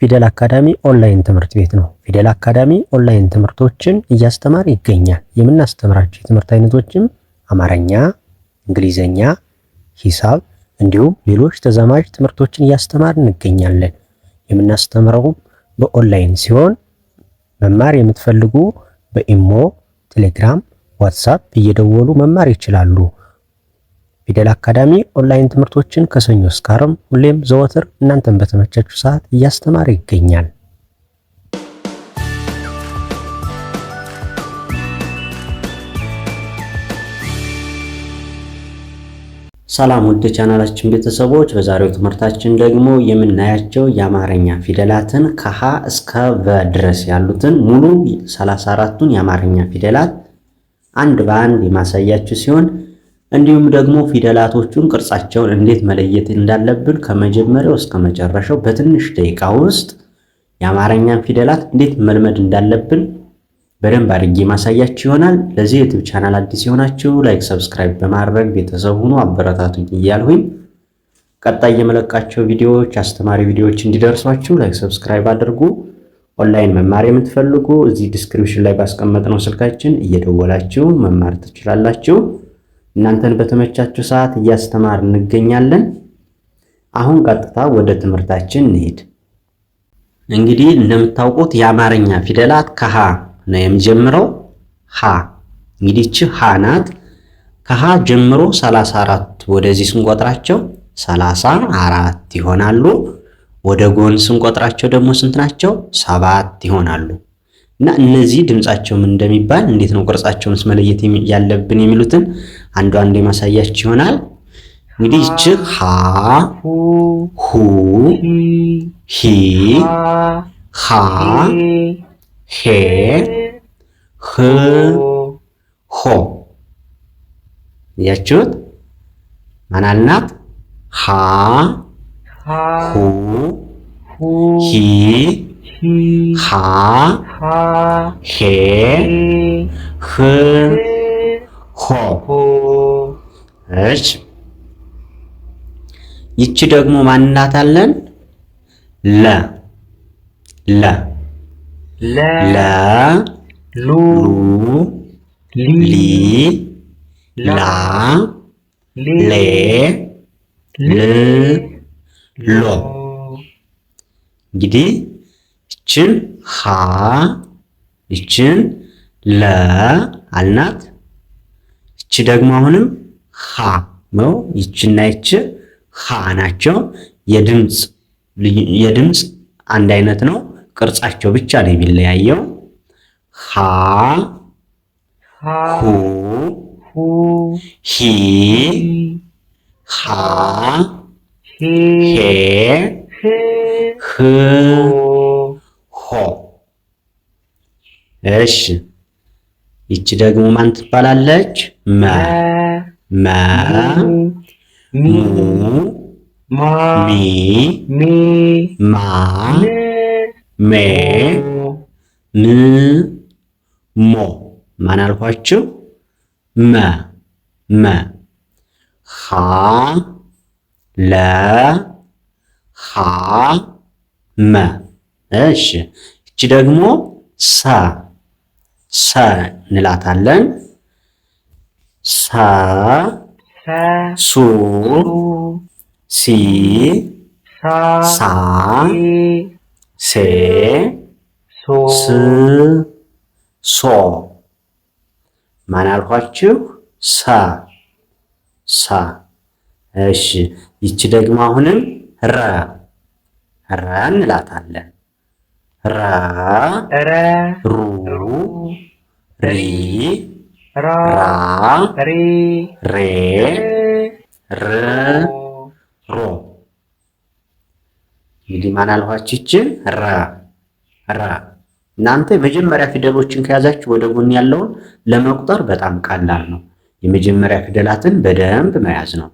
ፊደል አካዳሚ ኦንላይን ትምህርት ቤት ነው። ፊደል አካዳሚ ኦንላይን ትምህርቶችን እያስተማረ ይገኛል። የምናስተምራቸው የትምህርት አይነቶችም አማርኛ፣ እንግሊዘኛ፣ ሂሳብ እንዲሁም ሌሎች ተዛማጅ ትምህርቶችን እያስተማር እንገኛለን። የምናስተምረውም በኦንላይን ሲሆን መማር የምትፈልጉ በኢሞ፣ ቴሌግራም፣ ዋትስአፕ እየደወሉ መማር ይችላሉ። ፊደል አካዳሚ ኦንላይን ትምህርቶችን ከሰኞ እስከ ዓርብ ሁሌም ዘወትር እናንተን በተመቻችሁ ሰዓት እያስተማረ ይገኛል። ሰላም ውድ ቻናላችን ቤተሰቦች፣ በዛሬው ትምህርታችን ደግሞ የምናያቸው የአማርኛ ፊደላትን ከሀ እስከ ቨ ድረስ ያሉትን ሙሉ 34ቱን የአማርኛ ፊደላት አንድ በአንድ የማሳያችሁ ሲሆን እንዲሁም ደግሞ ፊደላቶቹን ቅርጻቸውን እንዴት መለየት እንዳለብን ከመጀመሪያው እስከ መጨረሻው በትንሽ ደቂቃ ውስጥ የአማርኛን ፊደላት እንዴት መልመድ እንዳለብን በደንብ አድርጌ ማሳያችሁ ይሆናል። ለዚህ ዩቲዩብ ቻናል አዲስ የሆናችሁ ላይክ፣ ሰብስክራይብ በማድረግ ቤተሰብ ሁኑ፣ አበረታቱኝ እያልሁኝ ቀጣይ የመለቃቸው ቪዲዮዎች አስተማሪ ቪዲዮዎች እንዲደርሷችሁ ላይክ፣ ሰብስክራይብ አድርጉ። ኦንላይን መማር የምትፈልጉ እዚህ ዲስክሪፕሽን ላይ ባስቀመጥነው ስልካችን እየደወላችሁ መማር ትችላላችሁ። እናንተን በተመቻችሁ ሰዓት እያስተማር እንገኛለን። አሁን ቀጥታ ወደ ትምህርታችን እንሄድ። እንግዲህ እንደምታውቁት የአማርኛ ፊደላት ከሀ ነው የሚጀምረው። ሀ እንግዲህ እቺ ሀ ናት። ከሀ ጀምሮ 34 ወደዚህ ስንቆጥራቸው 34 ይሆናሉ። ወደ ጎን ስንቆጥራቸው ደግሞ ስንት ናቸው? 7 ይሆናሉ። እና እነዚህ ድምጻቸው ምን እንደሚባል እንዴት ነው ቅርጻቸውንስ መለየት ያለብን የሚሉትን አንዱ የማሳያችሁ ይሆናል። እንግዲህ እቺ ሀ፣ ሁ፣ ሂ፣ ሃ፣ ሄ፣ ህ፣ ሆ ያችሁት ማን አልናት? ሀ፣ ሁ፣ ሂ፣ ሃ፣ ሄ፣ ህ፣ ሆ። እሺ ይቺ ደግሞ ማን እናታለን? ለ ለ ለ ሉ ሊ ላ ሌ ል ሎ። እንግዲህ ይችን ሀ ይችን ለ አልናት። ይቺ ደግሞ አሁንም ሀ ነው። ይችና ይች ሀ ናቸው። የድምፅ አንድ አይነት ነው። ቅርጻቸው ብቻ ነው የሚለያየው። ሀ፣ ሁ፣ ሂ፣ ሃ፣ ሄ፣ ህ፣ ሆ። እሺ ይቺ ደግሞ ማን ትባላለች? መ መ ሙ ሚ ማ ሜ ም ሞ። ማን አልኳችሁ? መ መ ሀ ለ ሀ መ። እሺ እቺ ደግሞ ሰ ሰ እንላታለን። ሰ ሱ ሲ ሳ ሴ ስ ሶ። ማን አልኳችሁ? ሰ ሰ። እሺ ይቺ ደግሞ አሁንም ረ ረ እንላታለን። ረ ሩ ሪ ራ ሬ ር ሮ። እንግዲህ ማን አልኋችሁ? ይችን ረ ረ። እናንተ የመጀመሪያ ፊደሎችን ከያዛችሁ ወደ ጎን ያለውን ለመቁጠር በጣም ቀላል ነው። የመጀመሪያ ፊደላትን በደንብ መያዝ ነው።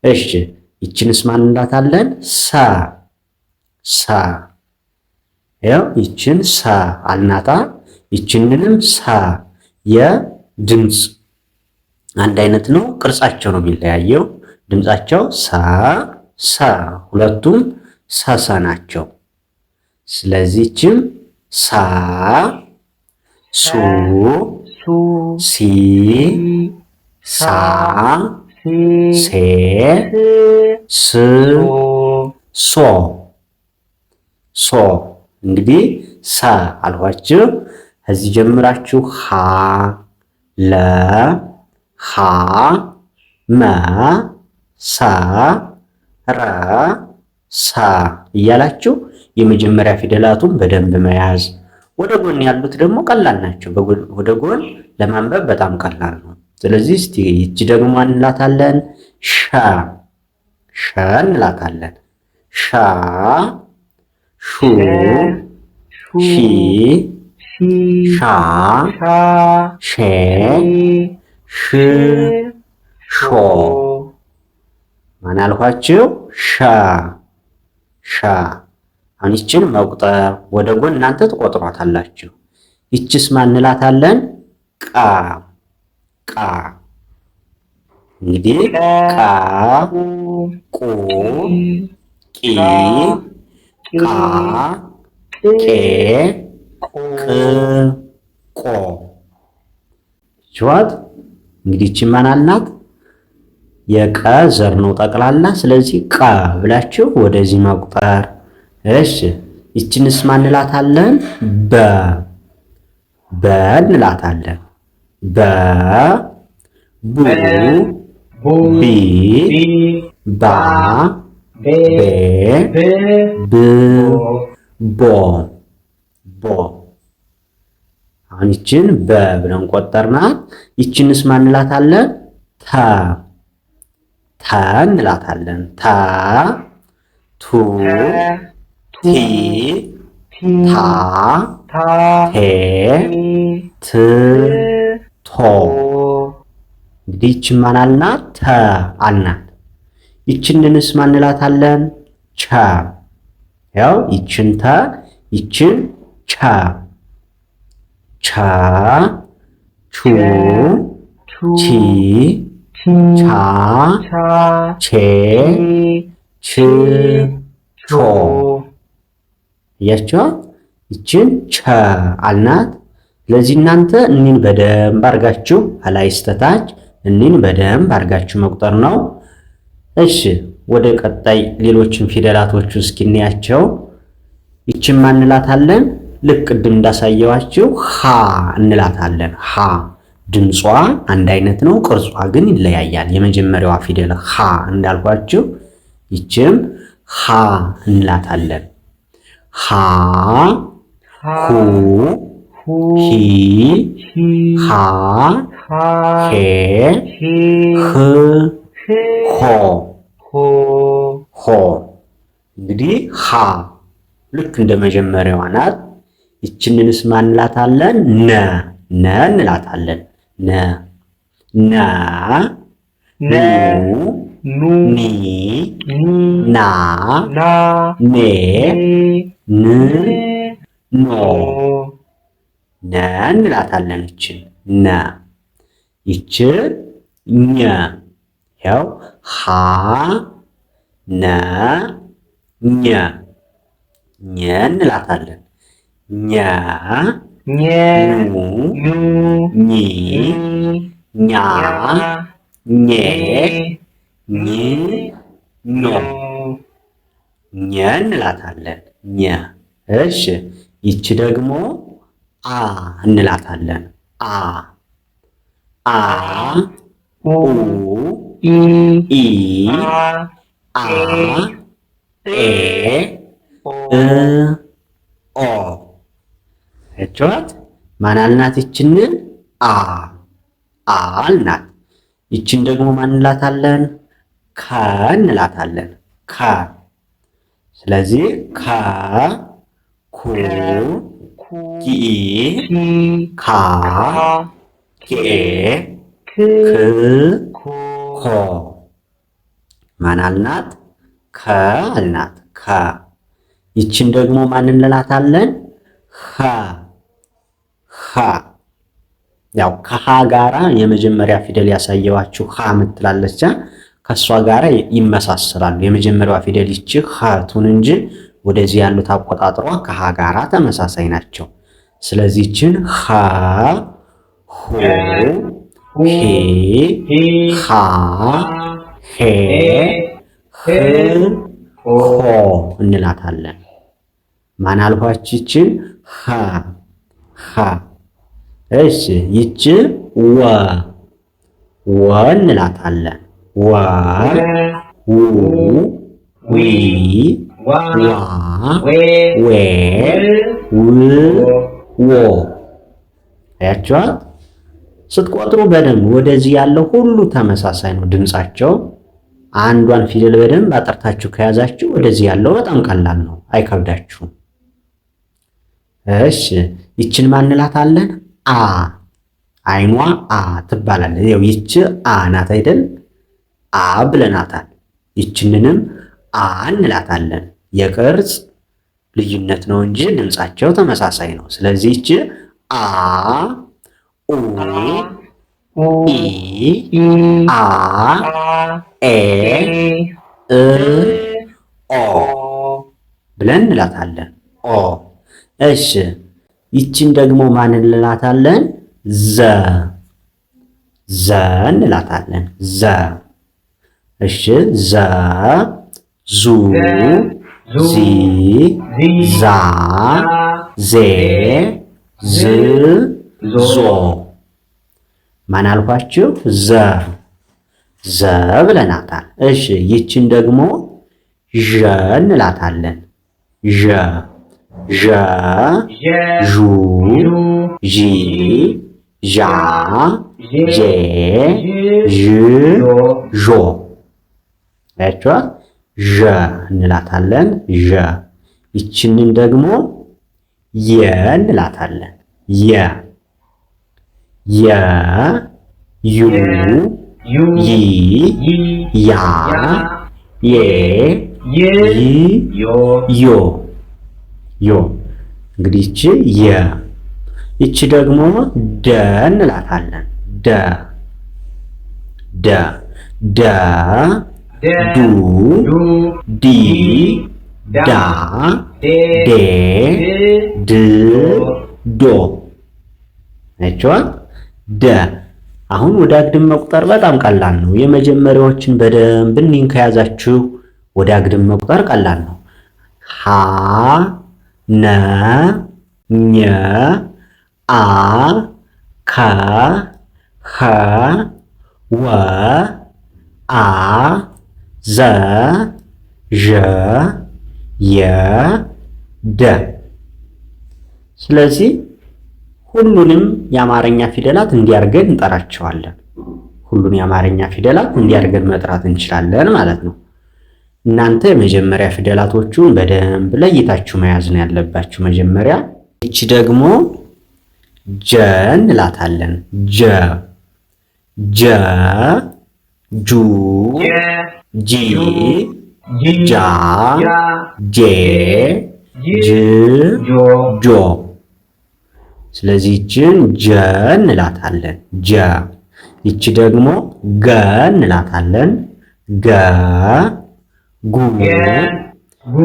እሺ ይችንስ ማን እንዳታለን? ሰ ሰ። ያው ይችን ሰ አልናታ። ይችንንም ሰ። የድምፅ አንድ አይነት ነው፣ ቅርጻቸው ነው የሚለያየው። ድምጻቸው ሰ ሰ፣ ሁለቱም ሰሰ ናቸው። ስለዚህችም ሳ ሱ ሲ ሳ ሴ ስ ሶ ሶ። እንግዲህ ሰ አልኋችሁ። ከዚህ ጀምራችሁ ሀ ለ ሀ መ ሰ ረ ሳ እያላችሁ የመጀመሪያ ፊደላቱን በደንብ መያዝ። ወደ ጎን ያሉት ደግሞ ቀላል ናቸው። ወደ ጎን ለማንበብ በጣም ቀላል ነው። ስለዚህ እስቲ ይቺ ደግሞ እንላታለን ሸ ሸ እንላታለን። ሻ ሹ ሺ ሻ ሼ ሽ ሾ። ማን አልኳችሁ? ሻ ሻ። አሁን ይችን መቁጠር ወደ ጎን እናንተ ትቆጥሯታላችሁ። ይችስ ማን እንላታለን? ቃ ቃ። እንግዲህ ቃ ቁ ቂ ቃ ቄ ቅ ቆ። ችዋት እንግዲህ ይቺ ማን አልናት? የቀ ዘር ነው ጠቅላላ። ስለዚህ ቀ ብላችሁ ወደዚህ መቁጠር። እሺ ይችንስ ማን እንላታለን? በ በ እንላታለን። በ ቡ ቢ ባ ቤ ብ ቦ ቦ። አሁን ይችን በ ብለን ቆጠርናት። ይችንስ ማን እንላታለን? ተ ተ እንላታለን። ተ ቱ ቲ ታ ቴ ት ቶ። እንግዲህ ይችን ማን አልናት? ተ አልናት። ይችንንስ ማን እንላታለን? ቸ። ያው ይችን ተ ይችን ቸ ቸ ቹ ቺ ቻ ቼ ች ቾ። እያችሁ ይችን ቸ አልናት። ስለዚህ እናንተ እኒን በደንብ አድርጋችሁ አላይ ስተታች እኒን በደንብ አድርጋችሁ መቁጠር ነው። እሺ ወደ ቀጣይ ሌሎችን ፊደላቶቹ እስኪ እንያቸው። ይችን ማን እንላታለን? ልክ ቅድም እንዳሳየዋችሁ ሀ እንላታለን። ሀ ድምጿ አንድ አይነት ነው፣ ቅርጿ ግን ይለያያል። የመጀመሪያዋ ፊደል ሀ እንዳልኳችሁ ይችም ሀ እንላታለን። ሀ ሁ ሂ ሃ ሄ ህ ሆ ሆ። እንግዲህ ሀ ልክ እንደ መጀመሪያዋ ናት። ይችንንስ ማን እንላታለን? ነ ነ እንላታለን። ነ ና ኑ ኒ ና ኔ ን ኖ ነ እንላታለን። ይችን ነ። ይች ኘ። ያው ሀ ነ ኘ ኘ እንላታለን። ኘ ኙ ኚ ኛ ኜ ኝ ኖ ኘ እንላታለን። ኘ። እሺ ይቺ ደግሞ አ እንላታለን። አ አ ኡ ኢ አ ኤ እ ኦ። እቿት ማን አልናት? ይችንን አ አልናት። ይችን ደግሞ ማን እንላታለን? ከ እንላታለን። ከ። ስለዚህ ከ ኩ ኪ ካ ኬ ክ ኮ። ማን አልናት? ከ አልናት። ከ። ይችን ደግሞ ማን እንላታለን? ኸ ኸ። ያው ከሃ ጋራ የመጀመሪያ ፊደል ያሳየዋችሁ ኸ ምትላለች ከሷ ጋራ ይመሳሰላሉ። የመጀመሪያዋ ፊደል ይቺ ኸ ቱን እንጂ ወደዚህ ያሉት አቆጣጥሯ ከሃ ጋራ ተመሳሳይ ናቸው። ስለዚህ ይችን ሃ ሁ ሄ ሃ ሄ ህ ሆ እንላታለን። ማን አልኳችሁ? ይችን ሃ ሃ። እሺ ይች ወ ወ እንላታለን። ወ ው ዊ ዋ ዌ ው ዎ። አያችኋት? ስትቆጥሩ በደንብ ወደዚህ ያለው ሁሉ ተመሳሳይ ነው ድምጻቸው። አንዷን ፊደል በደንብ አጠርታችሁ ከያዛችሁ ወደዚህ ያለው በጣም ቀላል ነው፣ አይከብዳችሁም። እሺ ይችን ማን እንላታለን? አ። አይኗ አ ትባላለች። ያው ይች አ ናት አይደል? አ ብለናታል። ይችንንም አ እንላታለን። የቅርጽ ልዩነት ነው እንጂ ድምጻቸው ተመሳሳይ ነው። ስለዚህ ይች አ ኡ ኢ አ ኤ እ ኦ ብለን እንላታለን። ኦ። እሺ ይችን ደግሞ ማን እንላታለን? ዘ ዘ እንላታለን። ዘ። እሺ ዘ ዙ ዚ ዛ ዜ ዝ ዞ። ማን አልኳችሁ? ዘ ዘ ብለናታል። እሺ ይችን ደግሞ ዠ እንላታለን። ዠ ዠ ዡ ዢ ዣ ጄ ዥ ዦ። አያችኋ? ዠ እንላታለን። ዠ። ይችንን ደግሞ የ እንላታለን። የ የ ዩ ይ ያ ዬ ይ ዮ ዮ። እንግዲህ ይቺ የ። ይቺ ደግሞ ደ እንላታለን። ደ ደ ደ ዱ ዲ ዳ ዴ ድ ዶ። አይቼዋል? ደ። አሁን ወደ አግድም መቁጠር በጣም ቀላል ነው። የመጀመሪያዎችን በደንብ እኒን ከያዛችሁ ወደ አግድም መቁጠር ቀላል ነው። ሀ ነ ኘ አ ከ ኸ ወ አ ዘ ዠ የ ደ። ስለዚህ ሁሉንም የአማርኛ ፊደላት እንዲያርገን እንጠራቸዋለን። ሁሉን የአማርኛ ፊደላት እንዲያርገን መጥራት እንችላለን ማለት ነው። እናንተ የመጀመሪያ ፊደላቶቹን በደንብ ለይታችሁ መያዝ ነው ያለባችሁ መጀመሪያ። እቺ ደግሞ ጀ እንላታለን። ጀ ጀ ጁ ጂ ጃ ጄ ጅ ጆ። ስለዚህ ይችን ጀ እንላታለን። ጀ። ይቺ ደግሞ ገ እንላታለን። ገ ጉ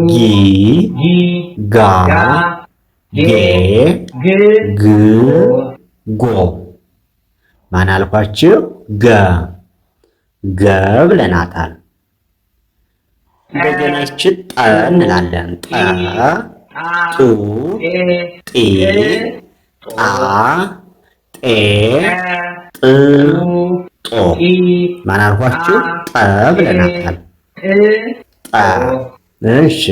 ጊ ጋ ጌ ግ ጎ። ማን አልኳችሁ? ገ ገ ብለናታል። እንደገና ይች ጠ እንላለን። ጠ ጡ ጢ ጣ ጤ ጥ ጦ። ማን አልኳችሁ? ጠ ብለናታል። ጠ። እሺ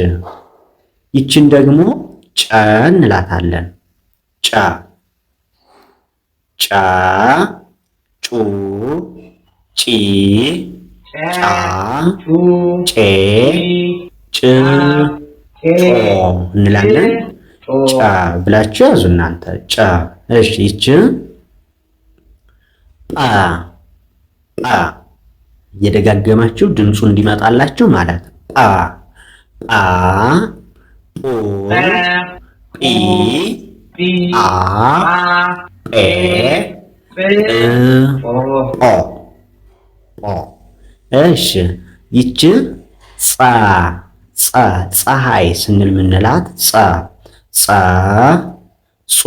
ይችን ደግሞ ጨ እንላታለን። ጨ ጨ ጩ ጪ ጫ ጬ ጭ ጮ እንላለን። ጨ ብላችሁ ያዙ እናንተ። ጨ። እሺ ይችን ጳ ጳ እየደጋገማችሁ ድምፁ እንዲመጣላችሁ ማለት ነው። ጳ ጳ ጶ ጲ አ ጴ ጶ ጶ። እሺ ይች ጸ ጸ ፀሐይ ስንል ምንላት ፀ ጹ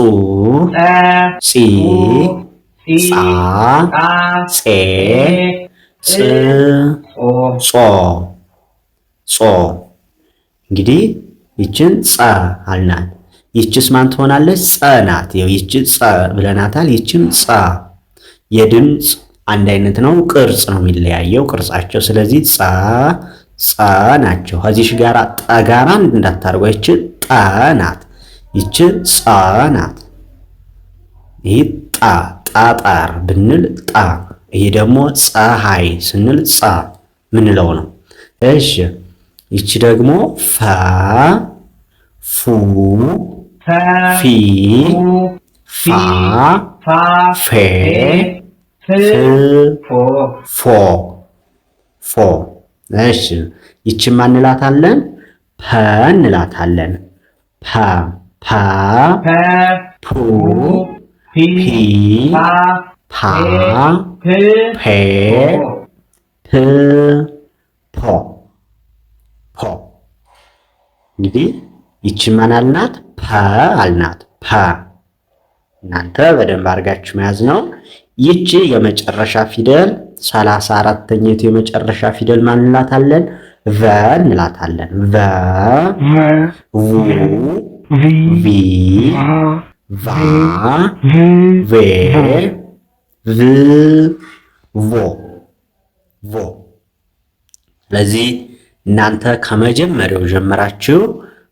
ጺ ጻ ጼ ጽ ጾ እንግዲህ ይችን ፀ አልናት። ይችስ ማን ትሆናለች? ፀ ናት። ይች ፀ ብለናታል። ይችም ፀ የድምፅ አንድ አይነት ነው፣ ቅርጽ ነው የሚለያየው ቅርጻቸው። ስለዚህ ፀ ናቸው። ከዚህሽ ጋር ጠጋራ እንዳታርጓ። ይች ጠ ናት። ይች ፀ ናት። ይህ ጠጠር ብንል ጠ፣ ይሄ ደግሞ ፀሐይ ስንል ፀ ምንለው ነው። እሺ ይቺ ደግሞ ፈ ፉ ፊ ፋ ፌ ፍ ፎ። እሺ ይቺ ማን እንላታለን? ፐ እንላታለን። ፐ ፑ ፒ ፓ ፔ ፕ ፖ። እንግዲህ ይቺ ማን አልናት? ፐ አልናት። ፐ እናንተ በደንብ አድርጋችሁ መያዝ ነው። ይቺ የመጨረሻ ፊደል 34ኛቱ የመጨረሻ ፊደል ማን እንላታለን? ቨ እንላታለን። ቨ ቡ ቪ ቫ ቬ ቭ ቮ። ስለዚህ እናንተ ከመጀመሪያው ጀምራችሁ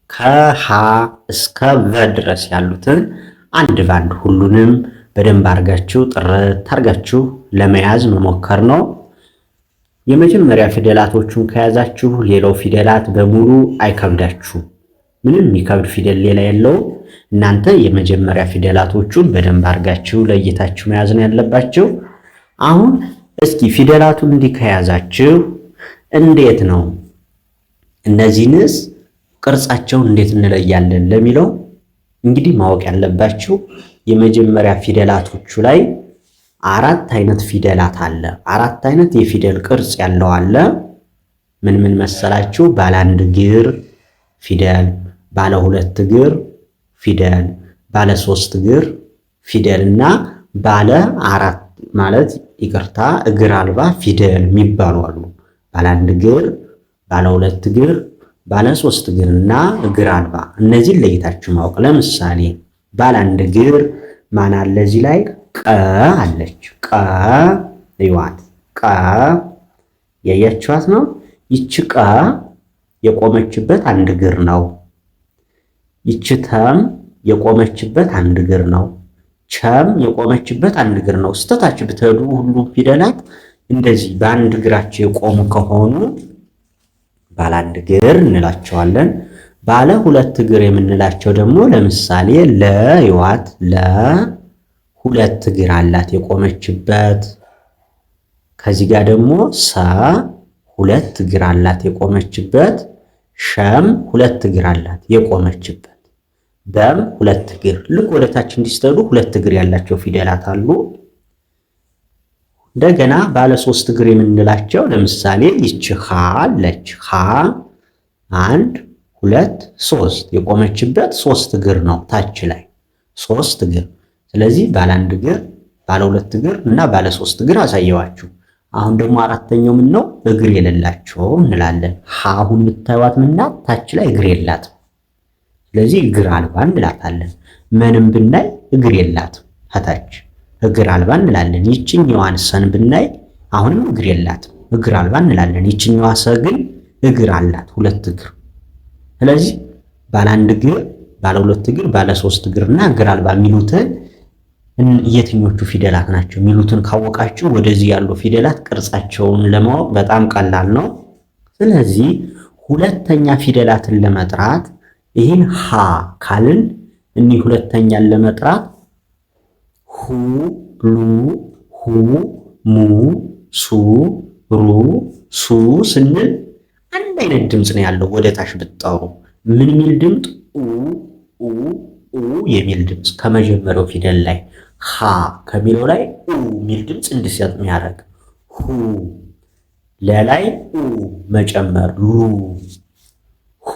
ከሀ እስከ ቨ ድረስ ያሉትን አንድ ባንድ ሁሉንም በደንብ አርጋችሁ ጥርት አርጋችሁ ለመያዝ መሞከር ነው። የመጀመሪያ ፊደላቶቹን ከያዛችሁ ሌላው ፊደላት በሙሉ አይከብዳችሁ። ምንም የሚከብድ ፊደል ሌላ የለው። እናንተ የመጀመሪያ ፊደላቶቹን በደንብ አርጋችሁ ለይታችሁ መያዝ ነው ያለባችሁ። አሁን እስኪ ፊደላቱን እንዲህ ከያዛችሁ እንዴት ነው እነዚህንስ ቅርጻቸውን እንዴት እንለያለን ለሚለው እንግዲህ ማወቅ ያለባችሁ የመጀመሪያ ፊደላቶቹ ላይ አራት አይነት ፊደላት አለ። አራት አይነት የፊደል ቅርጽ ያለው አለ። ምን መሰላችሁ? ባለ አንድ እግር ፊደል፣ ባለ ሁለት እግር ፊደል፣ ባለ ሶስት እግር ፊደል እና ባለ አራት ማለት ይቅርታ እግር አልባ ፊደል የሚባሉ አሉ። ባለ አንድ እግር፣ ባለ ሁለት እግር፣ ባለ ሶስት እግር እና እግር አልባ። እነዚህን ለይታችሁ ማወቅ። ለምሳሌ ባለ አንድ እግር ማን አለ እዚህ ላይ? ቀ አለች። ቀ ይዋት ቀ ያያችኋት ነው። ይች ቀ የቆመችበት አንድ እግር ነው። ይች ተም የቆመችበት አንድ እግር ነው። ቸም የቆመችበት አንድ እግር ነው። ስተታች ብትሄዱ ሁሉም ፊደላት እንደዚህ በአንድ እግራቸው የቆሙ ከሆኑ ባለ አንድ እግር እንላቸዋለን። ባለ ሁለት እግር የምንላቸው ደግሞ ለምሳሌ ለ ይዋት ለ ሁለት እግር አላት የቆመችበት። ከዚህ ጋር ደግሞ ሰ ሁለት እግር አላት የቆመችበት። ሸም ሁለት እግር አላት የቆመችበት። በም ሁለት እግር። ልክ ወደታች እንዲስተዱ ሁለት እግር ያላቸው ፊደላት አሉ። እንደገና ባለ ሶስት እግር የምንላቸው ለምሳሌ ይች ሀ አለች። ሀ አንድ ሁለት ሶስት የቆመችበት ሶስት እግር ነው ታች ላይ ሶስት እግር። ስለዚህ ባለ አንድ እግር፣ ባለ ሁለት እግር እና ባለ ሶስት እግር አሳየዋችሁ። አሁን ደግሞ አራተኛው ምን ነው? እግር የሌላቸው እንላለን። ሀ አሁን የምታዩት ምናት ታች ላይ እግር የላትም። ስለዚህ እግር አልባ እንላታለን። ምንም ብናይ እግር የላትም ታች እግር አልባ እንላለን። ይችኛዋን ሰን ብናይ አሁንም እግር የላትም እግር አልባ እንላለን። ይችኛዋ ሰ ግን እግር አላት ሁለት እግር። ስለዚህ ባለ አንድ እግር፣ ባለ ሁለት እግር፣ ባለ ሶስት እግርና እግር አልባ የሚሉትን የትኞቹ ፊደላት ናቸው የሚሉትን ካወቃችሁ ወደዚህ ያሉ ፊደላት ቅርጻቸውን ለማወቅ በጣም ቀላል ነው። ስለዚህ ሁለተኛ ፊደላትን ለመጥራት ይህን ሀ ካልን እኒህ ሁለተኛን ለመጥራት ሁ፣ ሉ፣ ሁ፣ ሙ፣ ሱ፣ ሩ፣ ሱ ስንል አንድ አይነት ድምፅ ነው ያለው። ወደ ታች ብትጠሩ ምን የሚል ድምፅ? ኡ ኡ ኡ የሚል ድምፅ ከመጀመሪያው ፊደል ላይ ሀ ከሚለው ላይ ኡ የሚል ድምፅ እንዲሰጥ የሚያደርግ ሁ ለላይ ኡ መጨመር ሉ ሁ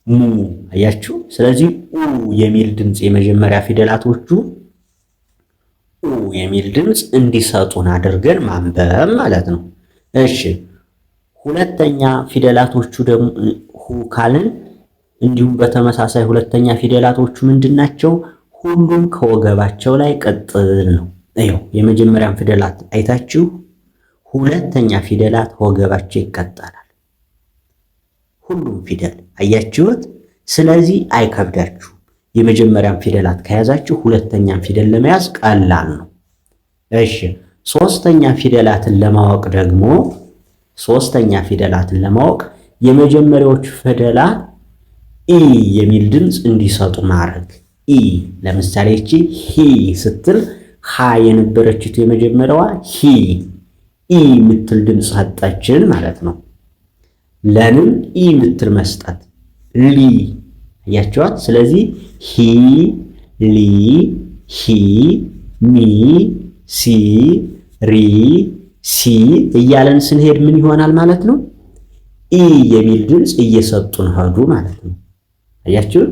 ሙ። አያችሁ። ስለዚህ ኡ የሚል ድምፅ የመጀመሪያ ፊደላቶቹ ኡ የሚል ድምፅ እንዲሰጡን አድርገን ማንበብ ማለት ነው። እሺ ሁለተኛ ፊደላቶቹ ደግሞ ሁ ካልን እንዲሁም በተመሳሳይ ሁለተኛ ፊደላቶቹ ምንድናቸው? ሁሉም ከወገባቸው ላይ ቅጥል ነው። ይኸው የመጀመሪያን ፊደላት አይታችሁ ሁለተኛ ፊደላት ወገባቸው ይቀጠላል። ሁሉም ፊደል አያችሁት። ስለዚህ አይከብዳችሁ። የመጀመሪያን ፊደላት ከያዛችሁ ሁለተኛን ፊደል ለመያዝ ቀላል ነው። እሺ ሶስተኛ ፊደላትን ለማወቅ የመጀመሪያዎቹ ፊደላት ኢ የሚል ድምፅ እንዲሰጡ ማድረግ። ኢ ለምሳሌ እቺ ሂ ስትል ሃ የነበረችው የመጀመሪያዋ ሂ ኢ ምትል ድምፅ ሰጠችን ማለት ነው። ለንም ኢ ምትል መስጠት ሊ አያችኋት። ስለዚህ ሂ ሊ ሂ ሚ ሲ ሪ ሲ እያለን ስንሄድ ምን ይሆናል ማለት ነው? ኢ የሚል ድምፅ እየሰጡን ሄዱ ማለት ነው። አያችሁ።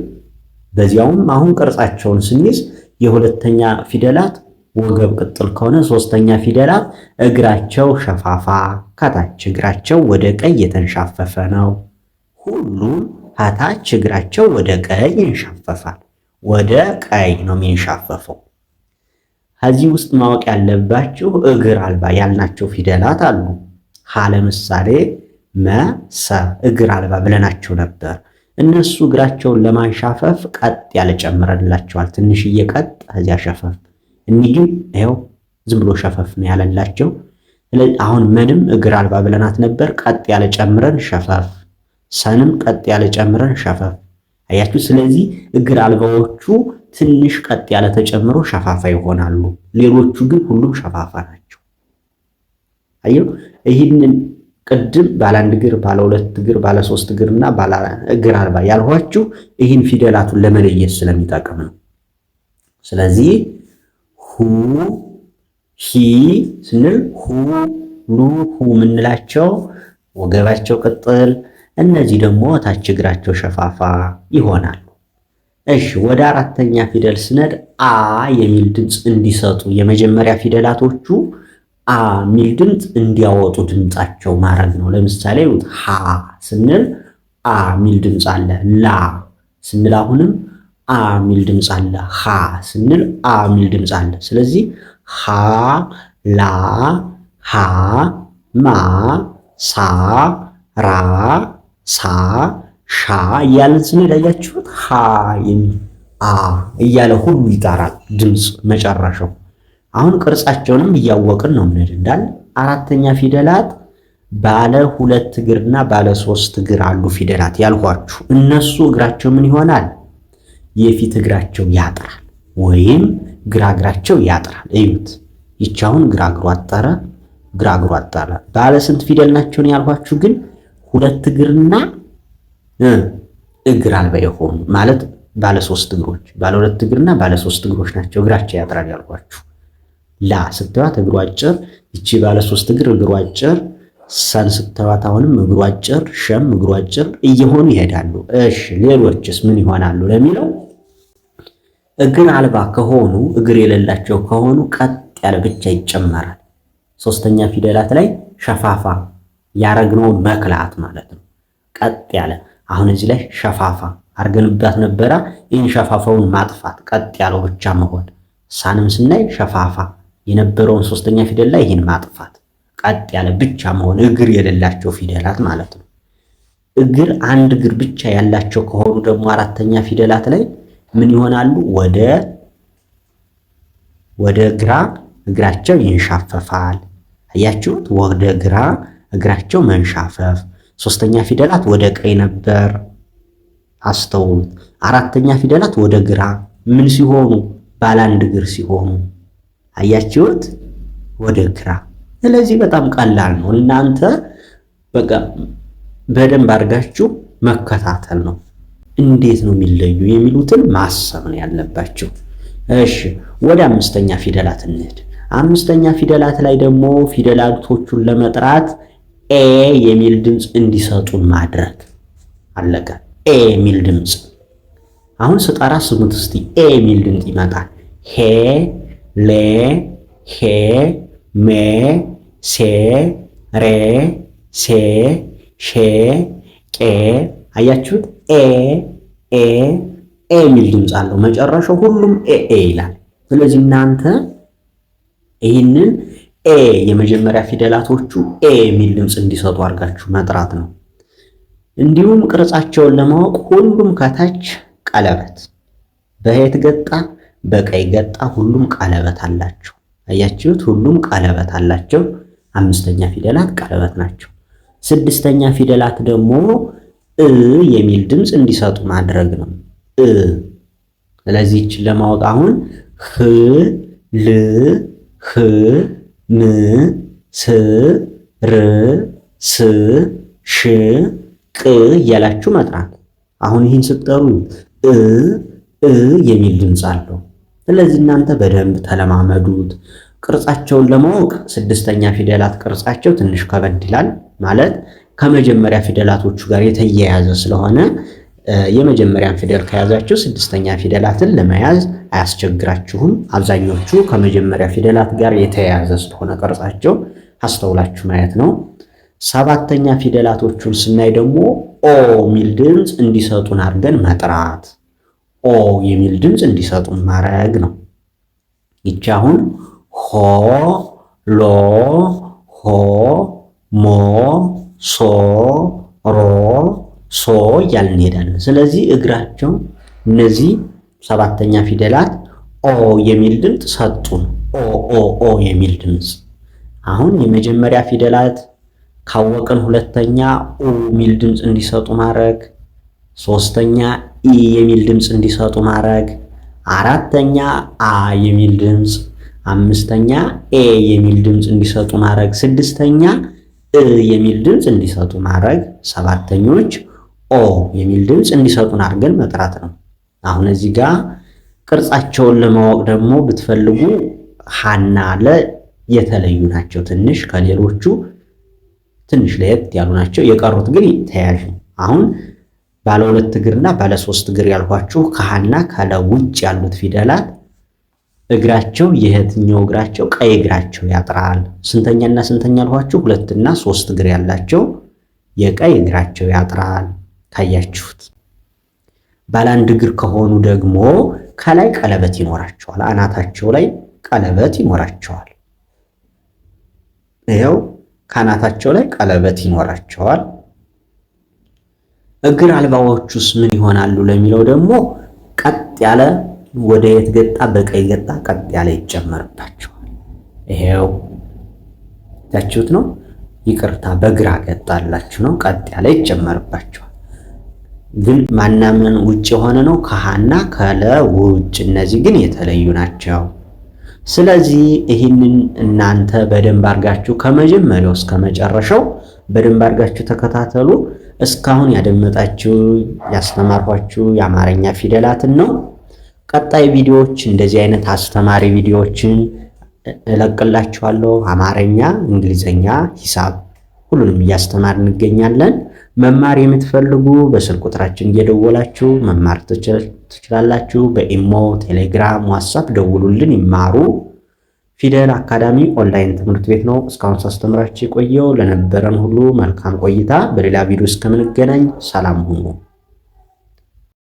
በዚያውም አሁን ቅርጻቸውን ስንይዝ የሁለተኛ ፊደላት ወገብ ቅጥል ከሆነ ሶስተኛ ፊደላት እግራቸው ሸፋፋ፣ ከታች እግራቸው ወደ ቀኝ የተንሻፈፈ ነው። ሁሉም ከታች እግራቸው ወደ ቀኝ ይንሻፈፋል። ወደ ቀኝ ነው የሚንሻፈፈው። ከዚህ ውስጥ ማወቅ ያለባችሁ እግር አልባ ያልናቸው ፊደላት አሉ። ሀ ለምሳሌ መሰ እግር አልባ ብለናቸው ነበር። እነሱ እግራቸውን ለማንሻፈፍ ቀጥ ያለ ጨምረንላቸዋል። ትንሽዬ ቀጥ ከዚያ ሸፈፍ። እኒህ ግን ይኸው ዝም ብሎ ሸፈፍ ነው ያለላቸው። ስለዚህ አሁን ምንም እግር አልባ ብለናት ነበር። ቀጥ ያለ ጨምረን ሸፈፍ፣ ሰንም ቀጥ ያለ ጨምረን ሸፈፍ። አያችሁ። ስለዚህ እግር አልባዎቹ ትንሽ ቀጥ ያለ ተጨምሮ ሸፋፋ ይሆናሉ። ሌሎቹ ግን ሁሉም ሸፋፋ ናቸው። አየሁ። ይህንን ቅድም ባለ አንድ እግር፣ ባለ ሁለት እግር፣ ባለ ሶስት እግር እና ባለ እግር አልባ ያልኋችሁ ይህን ፊደላቱን ለመለየት ስለሚጠቅም ነው። ስለዚህ ሁ ሂ ስንል ሁ ሉ ሁ የምንላቸው ወገባቸው ቅጥል፣ እነዚህ ደግሞ ታች እግራቸው ሸፋፋ ይሆናሉ። እሺ ወደ አራተኛ ፊደል ስነድ አ የሚል ድምፅ እንዲሰጡ የመጀመሪያ ፊደላቶቹ አ ሚል ድምፅ እንዲያወጡ ድምፃቸው ማድረግ ነው። ለምሳሌ ሀ ስንል አ ሚል ድምፅ አለ። ላ ስንል አሁንም አ ሚል ድምፅ አለ። ሀ ስንል አ ሚል ድምፅ አለ። ስለዚህ ሀ ላ ሀ ማ ሳ ራ ሳ ሻ እያለን ስንል አያችሁት። ሀ የሚል አ እያለ ሁሉ ይጣራል ድምፅ መጨረሻው። አሁን ቅርጻቸውንም እያወቅን ነው ምን እንዳል። አራተኛ ፊደላት ባለ ሁለት እግርና ባለ ሶስት እግር አሉ ፊደላት ያልኳችሁ። እነሱ እግራቸው ምን ይሆናል? የፊት እግራቸው ያጥራል ወይም ግራ እግራቸው ያጥራል። እዩት። ይቻውን ግራ እግሩ አጠረ፣ ግራ እግሩ አጠረ። ባለ ስንት ፊደል ናቸውን ያልኳችሁ? ግን ሁለት እግርና እግር አልባ የሆኑ ማለት ባለ ሶስት እግሮች፣ ባለ ሁለት እግርና ባለ ሶስት እግሮች ናቸው እግራቸው ያጥራል ያልኳችሁ። ላ ስትዋት እግሩ አጭር፣ ይቺ ባለ ሶስት እግር እግሩ አጭር፣ ሰን ስትዋት አሁንም እግሩ አጭር፣ ሸም እግሩ አጭር እየሆኑ ይሄዳሉ። እሺ ሌሎችስ ምን ይሆናሉ ለሚለው እግር አልባ ከሆኑ እግር የሌላቸው ከሆኑ ቀጥ ያለ ብቻ ይጨመራል። ሶስተኛ ፊደላት ላይ ሸፋፋ ያረግነውን መክላት ማለት ነው። ቀጥ ያለ አሁን እዚህ ላይ ሸፋፋ አርገንባት ነበራ። ይህን ሸፋፋውን ማጥፋት ቀጥ ያለው ብቻ መሆን። ሳንም ስናይ ሸፋፋ የነበረውን ሶስተኛ ፊደል ላይ ይህን ማጥፋት ቀጥ ያለ ብቻ መሆን እግር የሌላቸው ፊደላት ማለት ነው። እግር አንድ እግር ብቻ ያላቸው ከሆኑ ደግሞ አራተኛ ፊደላት ላይ ምን ይሆናሉ? ወደ ግራ እግራቸው ይንሻፈፋል። አያችሁት? ወደ ግራ እግራቸው መንሻፈፍ። ሶስተኛ ፊደላት ወደ ቀኝ ነበር፣ አስተውሉት። አራተኛ ፊደላት ወደ ግራ ምን ሲሆኑ? ባለ አንድ እግር ሲሆኑ አያችሁት? ወደ ግራ። ስለዚህ በጣም ቀላል ነው። እናንተ በቃ በደንብ አድርጋችሁ መከታተል ነው። እንዴት ነው የሚለዩ የሚሉትን ማሰብ ነው ያለባችሁ። እሺ ወደ አምስተኛ ፊደላት እንሂድ። አምስተኛ ፊደላት ላይ ደግሞ ፊደላቶቹን ለመጥራት ኤ የሚል ድምፅ እንዲሰጡን ማድረግ። አለቀ። ኤ የሚል ድምፅ አሁን ስጠራ ስሙት እስቲ። ኤ የሚል ድምፅ ይመጣል። ሄ፣ ሌ፣ ሄ፣ ሜ፣ ሴ፣ ሬ፣ ሴ፣ ሼ፣ ቄ። አያችሁት? ኤ ኤ ኤ የሚል ድምፅ አለው። መጨረሻው ሁሉም ኤ ኤ ይላል። ስለዚህ እናንተ ይህንን ኤ የመጀመሪያ ፊደላቶቹ ኤ የሚል ድምፅ እንዲሰጡ አድርጋችሁ መጥራት ነው። እንዲሁም ቅርጻቸውን ለማወቅ ሁሉም ከታች ቀለበት በየት ገጣ በቀይ ገጣ ሁሉም ቀለበት አላቸው። አያችሁት? ሁሉም ቀለበት አላቸው። አምስተኛ ፊደላት ቀለበት ናቸው። ስድስተኛ ፊደላት ደግሞ እ የሚል ድምፅ እንዲሰጡ ማድረግ ነው። እ ስለዚህ ይህችን ለማወቅ አሁን ህ፣ ል፣ ህ፣ ም፣ ስ፣ ር፣ ስ፣ ሽ፣ ቅ እያላችሁ መጥራት። አሁን ይህን ስትጠሩ እ የሚል ድምፅ አለው። ስለዚህ እናንተ በደንብ ተለማመዱት። ቅርጻቸውን ለማወቅ ስድስተኛ ፊደላት ቅርጻቸው ትንሽ ከበድ ይላል። ማለት ከመጀመሪያ ፊደላቶቹ ጋር የተያያዘ ስለሆነ የመጀመሪያን ፊደል ከያዛችሁ ስድስተኛ ፊደላትን ለመያዝ አያስቸግራችሁም። አብዛኞቹ ከመጀመሪያ ፊደላት ጋር የተያያዘ ስለሆነ ቅርጻቸው አስተውላችሁ ማየት ነው። ሰባተኛ ፊደላቶቹን ስናይ ደግሞ ኦ የሚል ድምፅ እንዲሰጡን አድርገን መጥራት፣ ኦ የሚል ድምፅ እንዲሰጡን ማድረግ ነው። ይቺ አሁን ሆ፣ ሎ፣ ሆ፣ ሞ፣ ሶ፣ ሮ፣ ሶ እያልን እንሄዳለን። ስለዚህ እግራቸው እነዚህ ሰባተኛ ፊደላት ኦ የሚል ድምፅ ሰጡን። ኦ የሚል ድምፅ። አሁን የመጀመሪያ ፊደላት ካወቅን ሁለተኛ ኡ የሚል ድምፅ እንዲሰጡ ማድረግ፣ ሶስተኛ ኢ የሚል ድምፅ እንዲሰጡ ማድረግ፣ አራተኛ አ የሚል ድምፅ፣ አምስተኛ ኤ የሚል ድምፅ እንዲሰጡ ማድረግ፣ ስድስተኛ እ የሚል ድምፅ እንዲሰጡ ማድረግ፣ ሰባተኞች ኦ የሚል ድምፅ እንዲሰጡን አድርገን መጥራት ነው። አሁን እዚህ ጋር ቅርጻቸውን ለማወቅ ደግሞ ብትፈልጉ ሀና ለ የተለዩ ናቸው። ትንሽ ከሌሎቹ ትንሽ ለየት ያሉ ናቸው። የቀሩት ግን ተያያዥ ነው። አሁን ባለ ሁለት እግርና ባለ ሶስት እግር ያልኳችሁ ከሀና ከለ ውጭ ያሉት ፊደላት እግራቸው የየትኛው እግራቸው ቀይ እግራቸው ያጥራል። ስንተኛና ስንተኛ ያልኳችሁ ሁለትና ሶስት እግር ያላቸው የቀይ እግራቸው ያጥራል። ካያችሁት ባለ አንድ እግር ከሆኑ ደግሞ ከላይ ቀለበት ይኖራቸዋል። አናታቸው ላይ ቀለበት ይኖራቸዋል። ይኸው ከአናታቸው ላይ ቀለበት ይኖራቸዋል። እግር አልባዎቹስ ምን ይሆናሉ ለሚለው ደግሞ ቀጥ ያለ ወደ የት ገጣ በቀይ ገጣ ቀጥ ያለ ይጨመርባቸዋል። ይሄው ታችሁት ነው። ይቅርታ በግራ ገጣላችሁ ነው። ቀጥ ያለ ይጨመርባቸዋል። ግን ማናምን ውጭ የሆነ ነው ከሃና ከለ ውጭ። እነዚህ ግን የተለዩ ናቸው። ስለዚህ ይህንን እናንተ በደንብ አድርጋችሁ ከመጀመሪያው እስከ መጨረሻው በደንብ አድርጋችሁ ተከታተሉ። እስካሁን ያደመጣችሁ ያስተማርኳችሁ የአማርኛ ፊደላትን ነው። ቀጣይ ቪዲዮዎች እንደዚህ አይነት አስተማሪ ቪዲዮዎችን እለቅላችኋለሁ። አማርኛ፣ እንግሊዘኛ፣ ሂሳብ ሁሉንም እያስተማር እንገኛለን። መማር የምትፈልጉ በስልክ ቁጥራችን እየደወላችሁ መማር ትችላላችሁ። በኢሞ፣ ቴሌግራም፣ ዋትስአፕ ደውሉልን፣ ይማሩ። ፊደል አካዳሚ ኦንላይን ትምህርት ቤት ነው። እስካሁን ሳስተምራችሁ የቆየው ለነበረን ሁሉ መልካም ቆይታ። በሌላ ቪዲዮ እስከምንገናኝ ሰላም ሁኑ።